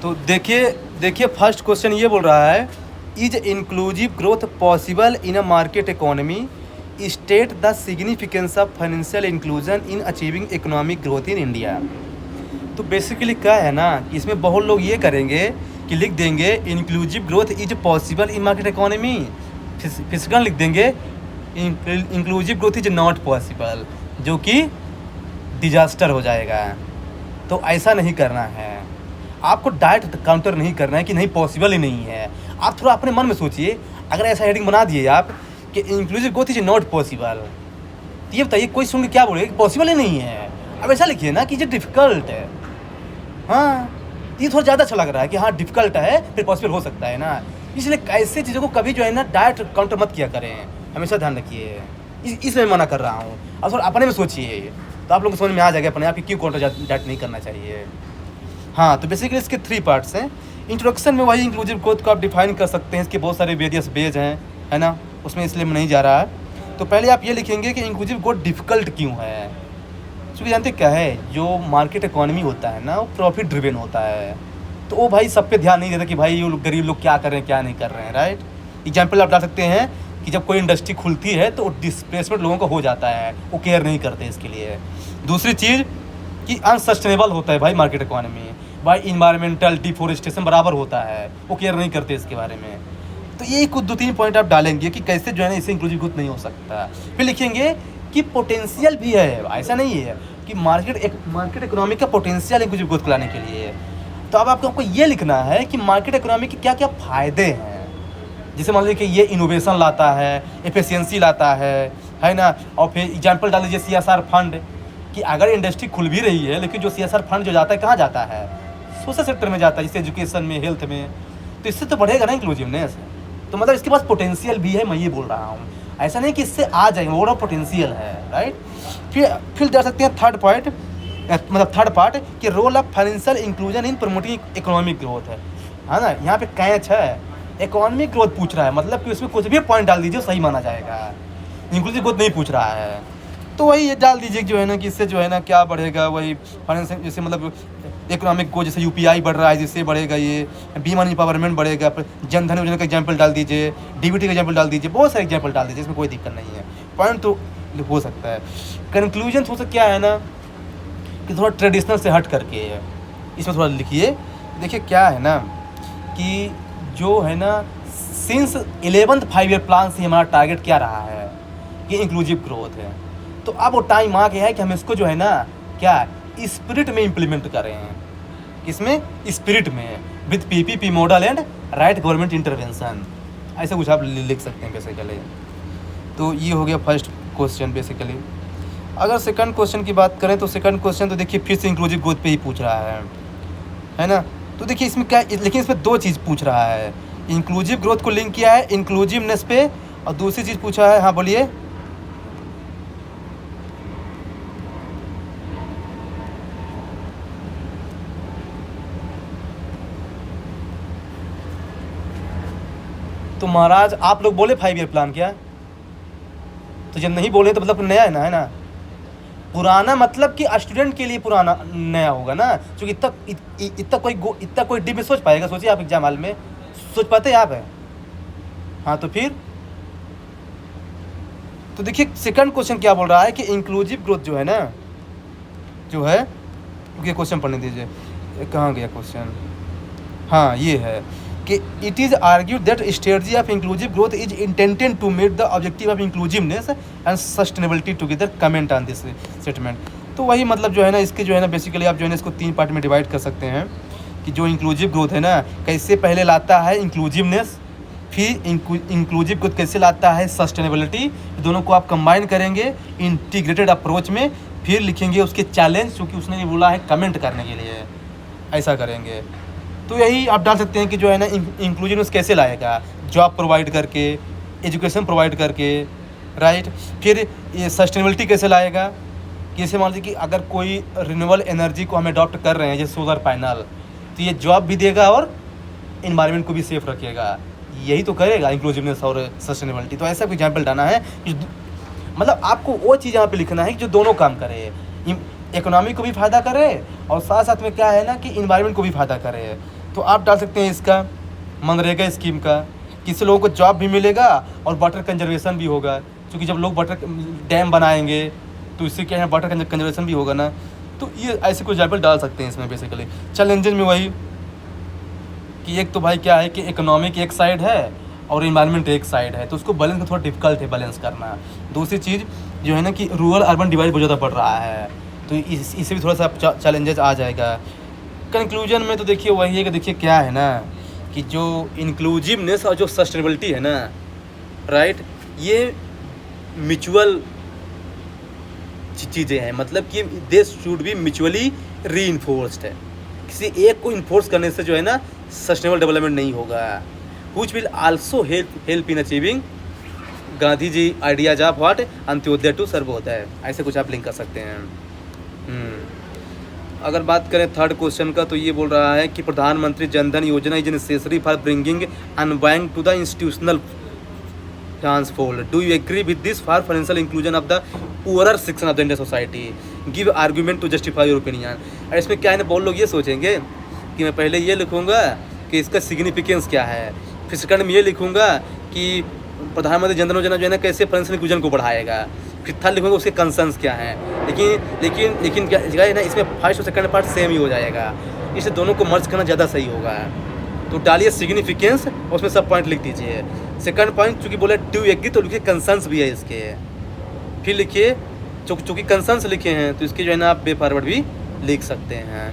तो देखिए देखिए फर्स्ट क्वेश्चन ये बोल रहा है, is inclusive growth possible in a market economy, state the significance of financial inclusion in achieving economic growth in India. तो बेसिकली क्या है ना कि इसमें बहुत लोग ये करेंगे कि लिख देंगे inclusive growth is possible in market economy, physical लिख देंगे inclusive growth is not possible, जो कि डिजास्टर हो जाएगा। तो ऐसा नहीं करना है, आपको डायरेक्ट काउंटर नहीं करना है कि नहीं पॉसिबल ही नहीं है। आप थोड़ा अपने मन में सोचिए, अगर ऐसा हेडिंग बना दिए आप कि inclusive growth is not possible, तो ये बताइए कोई सुन के क्या बोलेगा कि पॉसिबल ही नहीं है। अब ऐसा लिखिए ना कि ये डिफ़िकल्ट है। हाँ, ये थोड़ा ज़्यादा अच्छा लग रहा है कि हाँ डिफ़िकल्ट है फिर पॉसिबल हो सकता है ना। इसलिए ऐसे चीज़ों को कभी जो है ना डायरेक्ट काउंटर मत किया करें, हमेशा ध्यान रखिए। इसमें मना कर रहा हूँ। अब थोड़ा अपने में सोचिए तो आप लोग को समझ में आ जाएगा अपने आप कि क्यों काउंटर डायरेक्ट नहीं करना चाहिए। हाँ, तो बेसिकली इसके 3 पार्ट्स हैं। इंट्रोडक्शन में वही इंक्लूसिव ग्रोथ को आप डिफाइन कर सकते हैं, इसके बहुत सारे वेरियस बेज हैं, है ना, उसमें इसलिए मैं नहीं जा रहा है। तो पहले आप ये लिखेंगे कि इंक्लूसिव ग्रोथ डिफ़िकल्ट क्यों है। क्योंकि जानते क्या है, जो मार्केट इकोनॉमी होता है ना वो प्रॉफिट ड्रिवन होता है, तो वो भाई सब पे ध्यान नहीं देता कि भाई ये लोग गरीब लोग क्या कर रहे हैं क्या नहीं कर रहे हैं, राइट। एग्जाम्पल आप डाल सकते हैं कि जब कोई इंडस्ट्री खुलती है तो डिस्प्लेसमेंट लोगों को हो जाता है, वो केयर नहीं करते इसके लिए। दूसरी चीज़ कि अनसस्टेनेबल होता है भाई मार्केट इकोनॉमी, भाई इन्वायरमेंटल डिफोरेस्टेशन बराबर होता है, वो केयर नहीं करते इसके बारे में। तो ये कुछ 2-3 पॉइंट आप डालेंगे कि कैसे जो है ना इससे इंक्लूसिव ग्रोथ नहीं हो सकता। फिर लिखेंगे कि पोटेंशियल भी है, ऐसा नहीं है कि मार्केट इकोनॉमी का पोटेंशियल इंक्लूसिव ग्रोथ लाने के लिए। तो अब आपको ये लिखना है कि मार्केट इकोनॉमी के क्या क्या फ़ायदे हैं। जैसे मान लीजिए कि ये इनोवेशन लाता है, एफिशिएंसी लाता है ना। और फिर एग्जाम्पल डाल दीजिए CSR फंड, कि अगर इंडस्ट्री खुल भी रही है लेकिन जो CSR फंड जो जाता है कहाँ जाता है, सोशल सेक्टर में जाता है, जैसे एजुकेशन में, हेल्थ में। तो इससे तो बढ़ेगा ना इंक्लूसिवनेस। तो मतलब इसके पास पोटेंशियल भी है, मैं ये बोल रहा हूँ। ऐसा नहीं कि इससे आ जाएंगे, वो पोटेंशियल है, राइट। फिर जा सकते हैं थर्ड पार्ट कि role of financial inclusion in promoting economic growth है ना। यहाँ पे कैच है, इकोनॉमिक ग्रोथ पूछ रहा है, मतलब कि उसमें कुछ भी पॉइंट डाल दीजिए सही माना जाएगा। इंक्लूसिव ग्रोथ नहीं पूछ रहा है, तो वही ये डाल दीजिए जो है ना कि इससे जो है ना क्या बढ़ेगा, वही फाइनेंशियल, जैसे मतलब इकोनॉमिक को, जैसे UPI बढ़ रहा है जिससे बढ़ेगा, ये बीमा एम्पावरमेंट बढ़ेगा। जनधन योजना का एग्जाम्पल डाल दीजिए, DBT का एग्जाम्पल डाल दीजिए, बहुत सारे एग्जाम्पल डाल दीजिए, इसमें कोई दिक्कत नहीं है। पॉइंट तो हो सकता है। कंक्लूजन हो सकता क्या है ना कि थोड़ा ट्रेडिशनल से हट करके इसमें थोड़ा लिखिए। देखिए क्या है ना कि जो है ना सिंस 11th 5 ईयर प्लान से हमारा टारगेट क्या रहा है कि इंक्लूसिव ग्रोथ है। तो अब वो टाइम आ गया है कि हम इसको जो है ना क्या स्पिरिट में इम्प्लीमेंट करें। किसमें? स्पिरिट में, with PPP model and right government intervention, ऐसा कुछ आप लिख सकते हैं बेसिकली। तो ये हो गया फर्स्ट क्वेश्चन बेसिकली। अगर सेकंड क्वेश्चन की बात करें तो सेकंड क्वेश्चन तो देखिए फिर से इंक्लूसिव ग्रोथ पे ही पूछ रहा है ना। तो देखिए इसमें क्या, लेकिन इसमें 2 चीज़ पूछ रहा है। इंक्लूसिव ग्रोथ को लिंक किया है इंक्लूसिवनेस पे, और दूसरी चीज़ पूछा है, हाँ बोलिए। तो महाराज आप लोग बोले 5 ईयर प्लान क्या, तो जब नहीं बोले तो मतलब नया है ना। पुराना मतलब कि स्टूडेंट के लिए पुराना नया होगा ना, क्योंकि इतना कोई डीप में सोच पाएगा। सोचिए आप एग्जाम हॉल में सोच पाते हैं आप? हाँ, तो फिर तो देखिए सेकंड क्वेश्चन क्या बोल रहा है कि इंक्लूसिव ग्रोथ जो है ना, जो है ये क्वेश्चन पढ़ने दीजिए, कहाँ गया क्वेश्चन। हाँ, ये है कि it is argued that strategy of inclusive growth is intended to meet the objective of inclusiveness and sustainability together. Comment on this statement. तो वही मतलब जो है ना इसके जो है ना बेसिकली आप जो है ना इसको 3 पार्ट में डिवाइड कर सकते हैं कि जो इंक्लूसिव ग्रोथ है ना कैसे पहले लाता है इंक्लूसिवनेस, फिर इंक्लूसिव ग्रोथ कैसे लाता है सस्टेनेबिलिटी। दोनों को आप कंबाइन करेंगे इंटीग्रेटेड अप्रोच में, फिर लिखेंगे उसके चैलेंज, क्योंकि उसने ये बोला है कमेंट करने के लिए, ऐसा करेंगे। तो यही आप डाल सकते हैं कि जो है ना इंक्लूजन कैसे लाएगा, जॉब प्रोवाइड करके, एजुकेशन प्रोवाइड करके, राइट। फिर ये सस्टेनेबिलिटी कैसे लाएगा, जैसे मान लीजिए कि अगर कोई रिन्यूएबल एनर्जी को हम अडॉप्ट कर रहे हैं जैसे सोलर पैनल, तो ये जॉब भी देगा और इन्वायरमेंट को भी सेफ रखेगा। यही तो करेगा इंक्लूसिवनेस और सस्टेनेबिलिटी। तो ऐसा कोई एग्जाम्पल डालना है कि मतलब आपको वो चीज़ यहाँ पे लिखना है कि जो दोनों काम करे, इकोनॉमी को भी फ़ायदा करे और साथ साथ में क्या है ना कि इन्वायरमेंट को भी फ़ायदा करे। तो आप डाल सकते हैं इसका मनरेगा स्कीम का, किसी लोगों को जॉब भी मिलेगा और वाटर कंजर्वेशन भी होगा, क्योंकि जब लोग वाटर डैम बनाएंगे तो इससे क्या है वाटर कंजर्वेशन भी होगा ना। तो ये ऐसे कुछ एग्जाम्पल डाल सकते हैं इसमें बेसिकली। चैलेंजेस में वही कि एक तो भाई क्या है कि इकोनॉमिक एक साइड है और इन्वायरमेंट एक साइड है, तो उसको बैलेंस में थोड़ा डिफिकल्ट है बैलेंस करना। दूसरी चीज़ जो है ना कि रूरल अर्बन डिवाइड बहुत ज़्यादा बढ़ रहा है, तो इससे भी थोड़ा सा चैलेंजेस आ जाएगा। कंक्लूजन में तो देखिए वही है कि देखिए क्या है ना कि जो इंक्लूसिवनेस और जो सस्टेनेबिलिटी है ना, राइट, ये म्यूचुअल चीज़ें हैं, मतलब कि they should be mutually reinforced है। किसी एक को इन्फोर्स करने से जो है ना सस्टेनेबल डेवलपमेंट नहीं होगा। Which will also help in achieving Gandhi ji ideas of what Antyodaya to Sarvodaya, ऐसे कुछ आप लिंक कर सकते हैं। अगर बात करें थर्ड क्वेश्चन का, तो ये बोल रहा है कि Pradhan Mantri Jan Dhan Yojana is necessary for bringing unbank to the institutional transfold. Do you agree with this for financial inclusion of the poorer section of the Indian society, give argument to justify your opinion. और इसमें क्या है ना, बहुत लोग ये सोचेंगे कि मैं पहले ये लिखूँगा कि इसका सिग्निफिकेंस क्या है, फिर सेकंड में ये लिखूँगा कि प्रधानमंत्री जनधन योजना जो है ना कैसे फाइनेंशियल इंक्लूजन को बढ़ाएगा, फिर थर्ड लिखूँगा उसके कंसर्न्स क्या हैं। लेकिन क्या है ना, इसमें फर्स्ट और सेकंड पार्ट सेम ही हो जाएगा, इससे दोनों को मर्ज करना ज़्यादा सही होगा। तो डालिए सिग्निफिकेंस और उसमें सब पॉइंट लिख दीजिए। सेकंड पॉइंट चूँकि बोला डू एग्री, तो लिखिए कंसर्न्स भी है इसके, फिर लिखिए चूँकि कंसर्न्स लिखे हैं तो इसके जो है ना आप वे फॉरवर्ड भी लिख सकते हैं।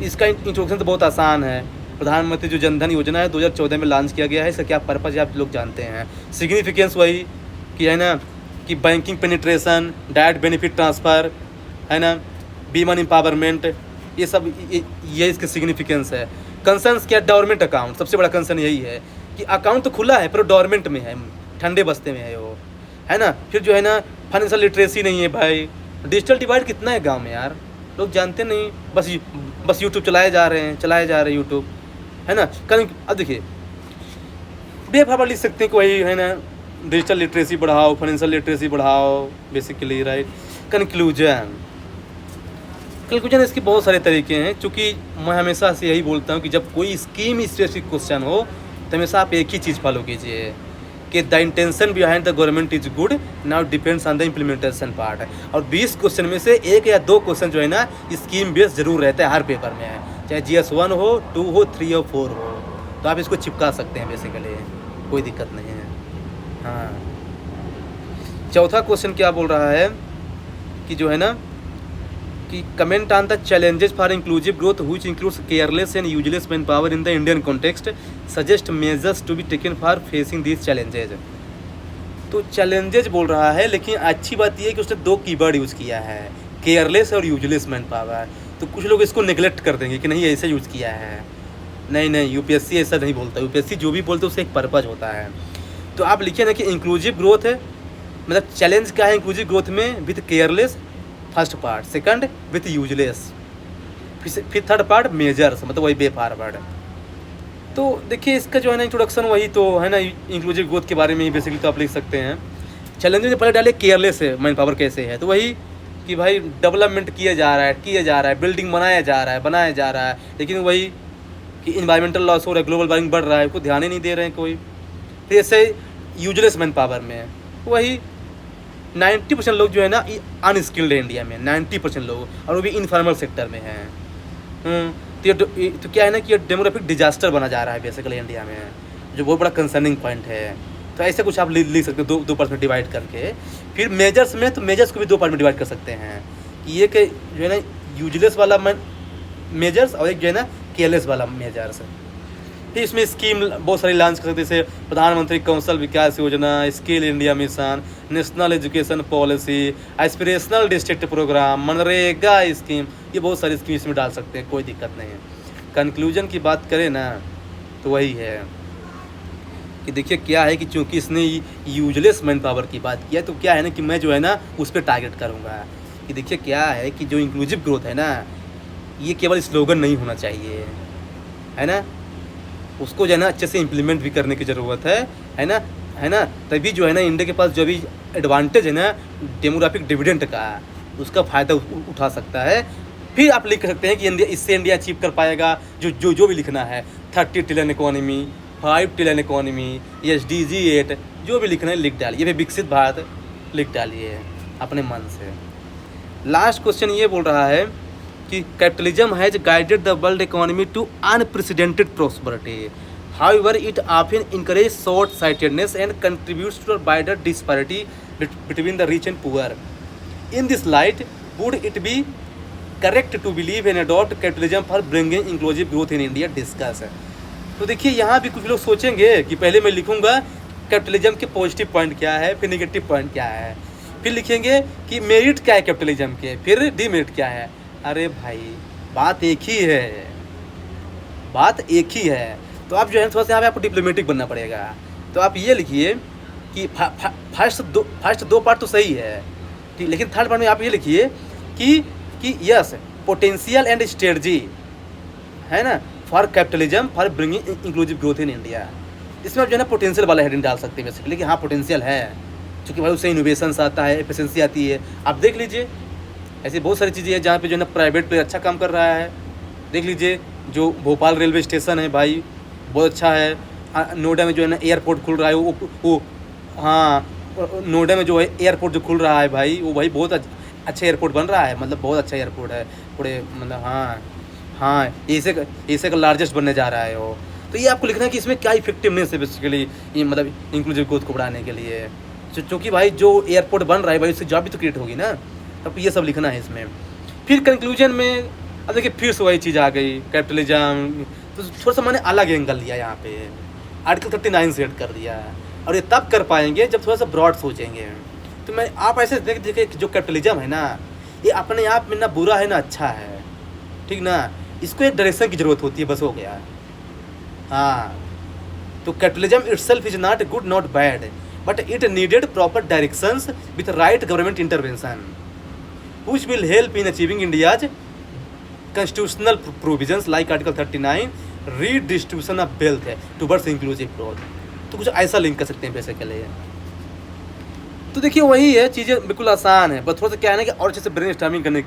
इसका इंट्रोडक्शन तो बहुत आसान है। प्रधानमंत्री जो जनधन योजना है 2014 में लॉन्च किया गया है, इसका क्या पर्पज़ है आप लोग जानते हैं। सिग्निफिकेंस वही कि है ना कि banking penetration, direct benefit transfer, है ना, वीमेन एम्पावरमेंट, ये सब ये इसके सिग्निफिकेंस है। कंसर्न्स क्या, डॉर्मेंट अकाउंट, सबसे बड़ा कंसर्न यही है कि अकाउंट तो खुला है पर डॉर्मेंट में है, ठंडे बस्ते में है वो, है ना। फिर जो है ना फाइनेंशियल लिटरेसी नहीं है भाई, डिजिटल डिवाइड कितना है गाँव में यार, लोग जानते नहीं, बस यूट्यूब चलाए जा रहे हैं यूट्यूब, है ना। कल अब देखिए बेफाफा लिख सकते हैं कि वही है ना डिजिटल लिटरेसी बढ़ाओ, फाइनेंशियल लिटरेसी बढ़ाओ बेसिकली, राइट। कंक्लूजन इसके बहुत सारे तरीके हैं, क्योंकि मैं हमेशा से यही बोलता हूँ कि जब कोई स्कीम स्पेसिफिक क्वेश्चन हो तो हमेशा आप एक ही चीज़ फॉलो कीजिए कि the intention behind the government is good, now depends on the implementation part. और 20 क्वेश्चन में से 1 या 2 क्वेश्चन जो है ना स्कीम बेस्ड जरूर रहता है हर पेपर में, चाहे GS 1 हो, 2 हो, 3 हो, 4 हो, तो आप इसको चिपका सकते हैं बेसिकली, कोई दिक्कत नहीं है। हाँ, चौथा क्वेश्चन क्या बोल रहा है कि जो है ना कि comment on the challenges for inclusive growth which includes careless and useless man power in the Indian context, suggest measures to be taken for facing this challenges. तो चैलेंजेज बोल रहा है, लेकिन अच्छी बात यह है कि उसने 2 कीवर्ड यूज़ किया है, केयरलेस और यूजलेस मैन पावर। तो कुछ लोग इसको नेगलेक्ट कर देंगे कि नहीं ऐसे यूज़ किया है, नहीं UPSC ऐसा नहीं बोलता, UPSC जो भी बोलते उससे एक पर्पज़ होता है। तो आप लिखिए ना कि इंक्लूसिव ग्रोथ है, मतलब चैलेंज क्या है इंक्लूसिव ग्रोथ में, with careless first part, second with useless, फिर थर्ड पार्ट मेजर्स, मतलब वही वे फॉरवर्ड। तो देखिए इसका जो है ना इंट्रोडक्शन वही तो है ना इंक्लूसिव ग्रोथ के बारे में ही बेसिकली तो आप लिख सकते हैं। चैलेंज में पहले डाले केयरलेस है मैन पावर कैसे है, तो वही कि भाई डेवलपमेंट किया जा रहा है, बिल्डिंग बनाया जा रहा है, लेकिन वही कि इन्वायरमेंटल लॉस हो रहा है, ग्लोबल वार्मिंग बढ़ रहा है, कोई ध्यान ही नहीं दे रहे हैं कोई। तो ऐसे यूजलेस मैन पावर में वही 90% लोग जो है ना अनस्किल्ड है इंडिया में, 90% लोग, और वो भी इनफॉर्मल सेक्टर में हैं। तो क्या है ना कि ये डेमोग्राफिक डिजास्टर बना जा रहा है बेसिकली इंडिया में, जो बहुत बड़ा कंसर्निंग पॉइंट है। तो ऐसे कुछ आप लिख सकते हो 2 पार्ट में डिवाइड करके। फिर मेजर्स में, तो मेजर्स को भी 2 पार्ट में डिवाइड कर सकते हैं कि ये कि जो है ना यूजलेस वाला मेजर्स और एक जो है ना केयरलेस वाला मेजर्स। फिर इसमें स्कीम बहुत सारी लॉन्च कर सकते, जैसे प्रधानमंत्री Kaushal Vikas Yojana, skill India mission, national education policy, aspirational district program, मनरेगा स्कीम, ये बहुत सारी स्कीम इसमें डाल सकते हैं, कोई दिक्कत नहीं है। कंक्लूजन की बात करें ना तो वही है कि देखिए क्या है कि चूँकि इसने यूजलेस मैन पावर की बात किया, तो क्या है ना कि मैं जो है ना उस पर टारगेट करूँगा कि देखिए क्या है कि जो इंक्लूसिव ग्रोथ है ना, ये केवल स्लोगन नहीं होना चाहिए, है ना, उसको जो है ना अच्छे से इम्प्लीमेंट भी करने की ज़रूरत है ना। तभी जो है ना इंडिया के पास जो भी एडवांटेज है ना डेमोग्राफिक डिविडेंड का, उसका फ़ायदा उठा सकता है फिर आप लिख सकते हैं कि इंडिया इससे इंडिया अचीव कर पाएगा जो भी लिखना है, 30 trillion economy, 5 trillion economy, SDG 8, जो भी लिखना है लिख डालिए। फिर विकसित भारत लिख डालिए अपने मन से। लास्ट क्वेश्चन ये बोल रहा है कि capitalism has guided the world economy to unprecedented prosperity, however it often encourage short sightedness and contributes to wider disparity between the rich and poor. In this light would it be correct to believe and adopt capitalism for bringing inclusive growth in India, discuss है। तो देखिए यहाँ भी कुछ लोग सोचेंगे कि पहले मैं लिखूंगा कैपिटलिज्म के पॉजिटिव पॉइंट क्या है, फिर नेगेटिव पॉइंट क्या है, फिर लिखेंगे कि मेरिट क्या है कैपिटलिज्म के, फिर डीमेरिट क्या है। अरे भाई बात एक ही है, बात एक ही है। तो आप जो है थोड़ा सा यहाँ पे आपको डिप्लोमेटिक बनना पड़ेगा। तो आप ये लिखिए कि फर्स्ट दो पार्ट तो सही है, ठीक, लेकिन थर्ड पार्ट में आप ये लिखिए कि यस पोटेंशियल एंड स्ट्रेटजी है ना for capitalism for bringing inclusive growth in India. इसमें आप जो है ना पोटेंशियल वाला हेडिंग डाल सकते हैं बेसिकली कि हाँ पोटेंशियल है, क्योंकि भाई उससे इनोवेशंस आता है, एफिशिएंसी आती है। आप देख लीजिए ऐसी बहुत सारी चीज़ें हैं जहाँ पे जो है ना प्राइवेट प्लेयर अच्छा काम कर रहा है। देख लीजिए जो भोपाल रेलवे स्टेशन है भाई बहुत अच्छा है। नोएडा में जो है ना एयरपोर्ट खुल रहा है वो हाँ नोएडा में जो है एयरपोर्ट जो खुल रहा है भाई वो भाई बहुत अच्छा एयरपोर्ट बन रहा है, मतलब बहुत अच्छा एयरपोर्ट है पूरे, मतलब हाँ एशिया का लार्जेस्ट बनने जा रहा है वो। तो ये आपको लिखना है कि इसमें क्या इफेक्टिवनेस है बेसिकली ये मतलब इंक्लूसिव ग्रोथ को बढ़ाने के लिए। क्योंकि भाई जो एयरपोर्ट बन रहा है भाई उससे जॉब भी तो क्रिएट होगी ना, तब ये सब लिखना है इसमें। फिर कंक्लूजन में अब देखिए फिर से वही चीज़ आ गई कैपिटलिज्म, तो थोड़ा सा मैंने अलग एंगल लिया यहाँ पे, आर्टिकल 39 सेट कर दिया है। और ये तब कर पाएंगे जब थोड़ा सा ब्रॉड सोचेंगे। तो मैं आप ऐसे देखे जो कैपिटलिज्म है ना ये अपने आप में ना बुरा है ना अच्छा है, ठीक ना, इसको एक डायरेक्शन की ज़रूरत होती है, बस हो गया। हाँ तो capitalism itself is not good not bad but it needed proper directions with right government intervention which will help in achieving India's constitutional provisions like Article 39 redistribution of wealth towards inclusive growth। तो कुछ ऐसा link कर सकते हैं पैसे के लिए। तो देखिए वही है, चीज़ें बिल्कुल आसान है, बस थोड़ा सा क्या है ना कि और अच्छे से ब्रेन स्टॉर्मिंग करने